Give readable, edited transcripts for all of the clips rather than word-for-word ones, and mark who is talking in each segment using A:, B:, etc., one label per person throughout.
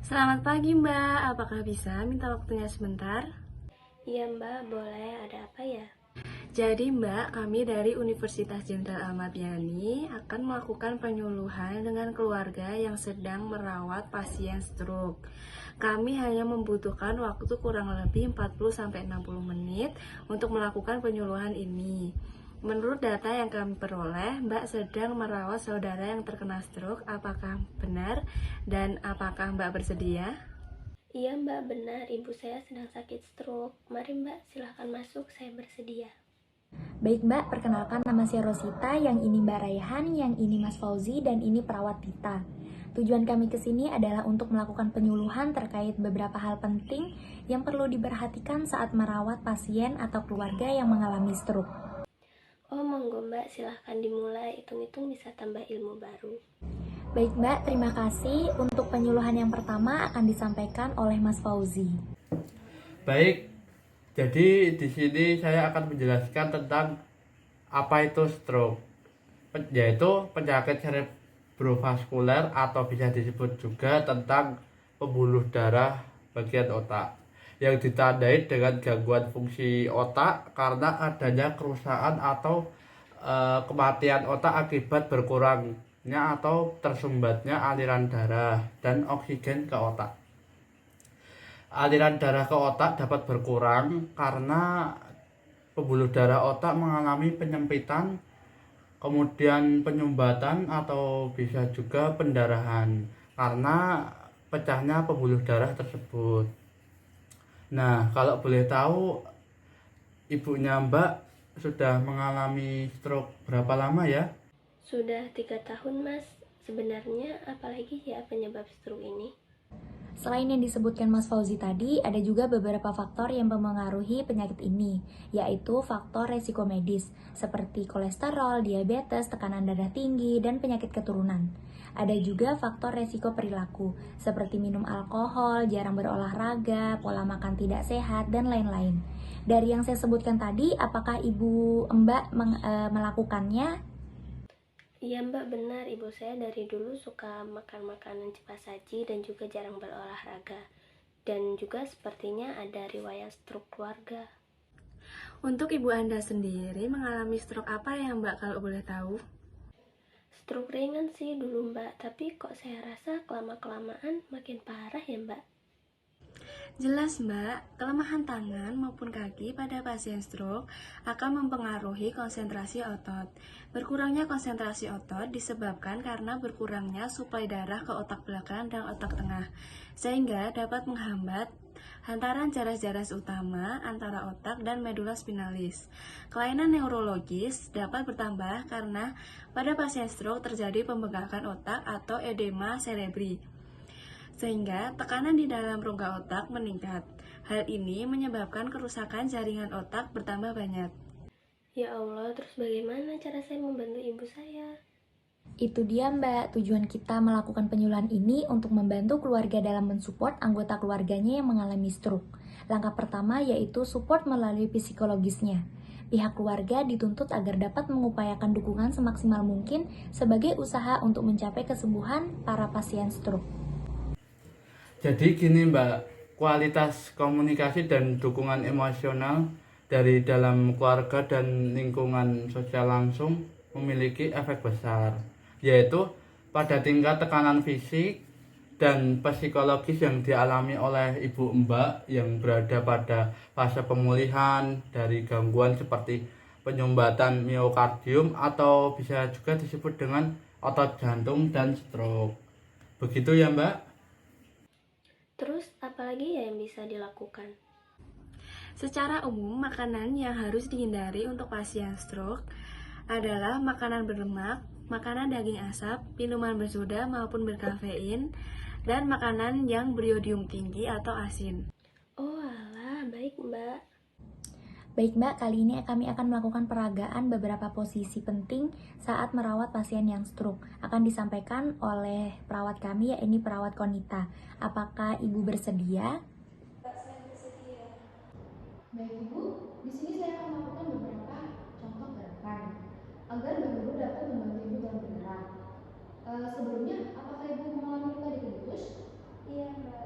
A: Selamat pagi Mbak, apakah bisa minta waktunya sebentar?
B: Iya Mbak, boleh. Ada apa ya?
A: Jadi Mbak, kami dari Universitas Jenderal Ahmad Yani akan melakukan penyuluhan dengan keluarga yang sedang merawat pasien stroke. Kami hanya membutuhkan waktu kurang lebih 40-60 menit untuk melakukan penyuluhan ini. Menurut data yang kami peroleh, Mbak sedang merawat saudara yang terkena stroke. Apakah benar? Dan apakah Mbak bersedia?
B: Iya Mbak, benar. Ibu saya sedang sakit stroke. Mari Mbak, silahkan masuk. Saya bersedia.
C: Baik Mbak, perkenalkan nama saya Rosita, yang ini Mbak Raihan, yang ini Mas Fauzi, dan ini perawat Tita. Tujuan kami ke sini adalah untuk melakukan penyuluhan terkait beberapa hal penting yang perlu diperhatikan saat merawat pasien atau keluarga yang mengalami stroke.
B: Oh, monggo Mbak, silahkan dimulai. Hitung-hitung bisa tambah ilmu baru.
C: Baik Mbak, terima kasih. Untuk penyuluhan yang pertama akan disampaikan oleh Mas Fauzi.
D: Baik, jadi di sini saya akan menjelaskan tentang apa itu stroke, yaitu penyakit cerebrovaskuler atau bisa disebut juga tentang pembuluh darah bagian otak yang ditandai dengan gangguan fungsi otak karena adanya kerusakan atau kematian otak akibat berkurangnya atau tersumbatnya aliran darah dan oksigen ke otak. Aliran darah ke otak dapat berkurang karena pembuluh darah otak mengalami penyempitan, kemudian penyumbatan atau bisa juga pendarahan karena pecahnya pembuluh darah tersebut. Nah, kalau boleh tahu, ibunya Mbak sudah mengalami stroke berapa lama ya?
B: Sudah 3 tahun Mas. Sebenarnya apalagi ya penyebab stroke ini?
C: Selain yang disebutkan Mas Fauzi tadi, ada juga beberapa faktor yang mempengaruhi penyakit ini, yaitu faktor resiko medis, seperti kolesterol, diabetes, tekanan darah tinggi, dan penyakit keturunan. Ada juga faktor resiko perilaku, seperti minum alkohol, jarang berolahraga, pola makan tidak sehat, dan lain-lain. Dari yang saya sebutkan tadi, apakah Ibu Mbak melakukannya?
B: Iya Mbak, benar. Ibu saya dari dulu suka makan makanan cepat saji dan juga jarang berolahraga. Dan juga sepertinya ada riwayat stroke keluarga.
A: Untuk ibu Anda sendiri mengalami stroke apa ya Mbak kalau boleh tahu?
B: Stroke ringan sih dulu Mbak, tapi kok saya rasa kelama-kelamaan makin parah ya Mbak?
A: Jelas Mbak, kelemahan tangan maupun kaki pada pasien stroke akan mempengaruhi konsentrasi otot. Berkurangnya konsentrasi otot disebabkan karena berkurangnya suplai darah ke otak belakang dan otak tengah, sehingga dapat menghambat hantaran jaras-jaras utama antara otak dan medula spinalis. Kelainan neurologis dapat bertambah karena pada pasien stroke terjadi pembengkakan otak atau edema cerebri, sehingga tekanan di dalam rongga otak meningkat. Hal ini menyebabkan kerusakan jaringan otak bertambah banyak.
B: Ya Allah, terus bagaimana cara saya membantu ibu saya?
C: Itu dia Mbak, tujuan kita melakukan penyuluhan ini untuk membantu keluarga dalam mensupport anggota keluarganya yang mengalami stroke. Langkah pertama yaitu support melalui psikologisnya. Pihak keluarga dituntut agar dapat mengupayakan dukungan semaksimal mungkin sebagai usaha untuk mencapai kesembuhan para pasien stroke.
D: Jadi gini Mbak, kualitas komunikasi dan dukungan emosional dari dalam keluarga dan lingkungan sosial langsung memiliki efek besar, yaitu pada tingkat tekanan fisik dan psikologis yang dialami oleh ibu Mbak yang berada pada fase pemulihan dari gangguan seperti penyumbatan miokardium atau bisa juga disebut dengan otot jantung dan stroke. Begitu ya Mbak?
B: Terus apalagi ya yang bisa dilakukan?
A: Secara umum, makanan yang harus dihindari untuk pasien stroke adalah makanan berlemak, makanan daging asap, minuman bersoda maupun berkafein, dan makanan yang beriodium tinggi atau asin.
B: Oh alah, baik Mbak.
C: Baik Mbak, kali ini kami akan melakukan peragaan beberapa posisi penting saat merawat pasien yang stroke. Akan disampaikan oleh perawat kami, yaitu perawat Konita. Apakah Ibu bersedia? Baik Ibu, di sini saya akan melakukan beberapa contoh gerakan agar Mbak Guru dapat membantu Ibu dalam bergerak. Sebelumnya, apakah Ibu mengalami luka di pelipis?
B: Iya Mbak.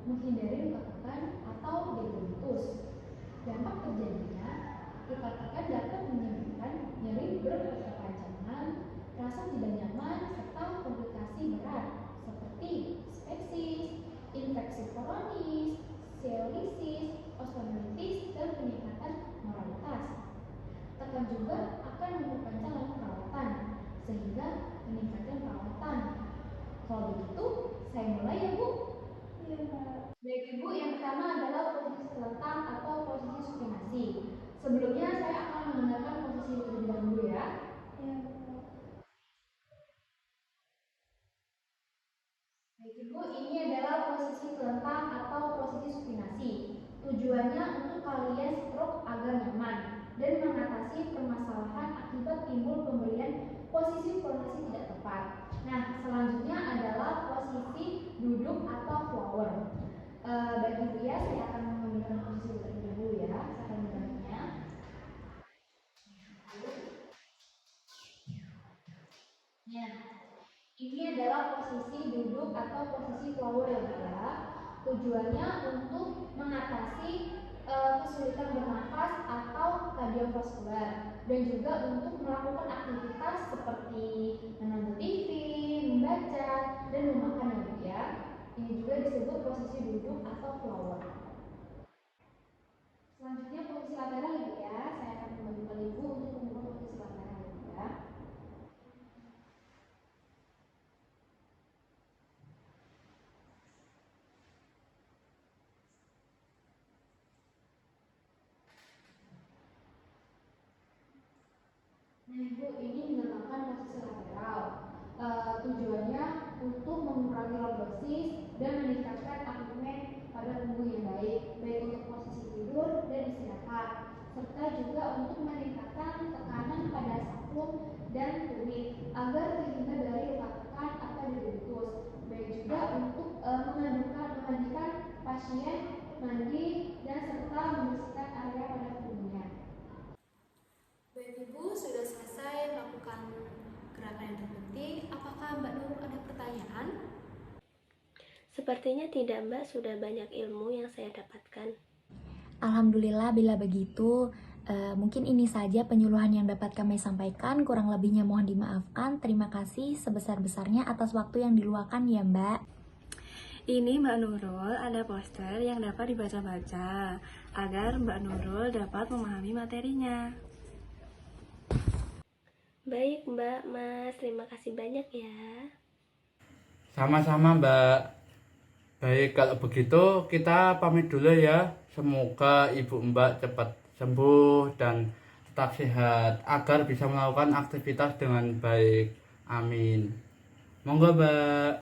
E: menghindari luka tekan atau dendritus. Dampak terjadinya, luka tekan dapat menyebabkan nyeri berkepanjangan, rasa tidak nyaman, serta komplikasi berat seperti sepsis, infeksi koronis, seolisis, osteoartritis, dan peningkatan moralitas. Tekan juga akan memperpanjang lama perawatan, sehingga meningkatkan perawatan. Kalau begitu, saya mulai ya Bu. Iya Mbak. Baik Ibu, yang pertama adalah posisi telentang atau posisi supinasi. Sebelumnya saya akan menggunakan posisi terlebih dahulu ya. Iya Mbak. Baik Ibu, ini adalah posisi telentang atau posisi supinasi. Tujuannya untuk kalian stroke agar nyaman dan mengatasi permasalahan akibat timbul pemberian posisi pronasi tidak tepat. Nah, selanjutnya adalah posisi duduk atau flower. Baik Ibu ya, saya akan mengambilkan posisi terlebih dahulu ya. Saya akan membantunya. Ya, ini adalah posisi duduk atau posisi flower ya. Tujuannya untuk mengatasi kesulitan bernafas atau kardiovaskular dan juga untuk melakukan aktivitas seperti menonton TV, membaca, dan memakan ya. Ini juga disebut posisi duduk atau flower. Selanjutnya posisi lateral Ibu ya. Saya akan membantu Ibu untuk membuat posisi lateral ya. Nah Ibu, ini dinamakan posisi lateral. Tujuannya untuk mengurangi lordosis dan meningkatkan abdomen pada tubuh yang baik untuk posisi tidur dan istirahat, serta juga untuk meningkatkan tekanan pada sacrum dan tumit agar terhindar dari luka tekan atau dendritus. Baik juga untuk memandikan pasien, mandi, dan serta membersihkan area pada tubuhnya.
F: Baik Ibu, sudah selesai melakukan gerakan yang terpenting. Apakah Mbak Nurul ada pertanyaan?
B: Sepertinya tidak Mbak, sudah banyak ilmu yang saya dapatkan.
C: Alhamdulillah bila begitu, mungkin ini saja penyuluhan yang dapat kami sampaikan. Kurang lebihnya mohon dimaafkan. Terima kasih sebesar-besarnya atas waktu yang diluangkan ya Mbak.
A: Ini Mbak Nurul ada poster yang dapat dibaca-baca agar Mbak Nurul dapat memahami materinya.
B: Baik Mbak, Mas, terima kasih banyak ya.
D: Sama-sama Mbak. Baik, kalau begitu kita pamit dulu ya. Semoga Ibu Mbak cepat sembuh dan tetap sehat agar bisa melakukan aktivitas dengan baik. Amin. Monggo Mbak.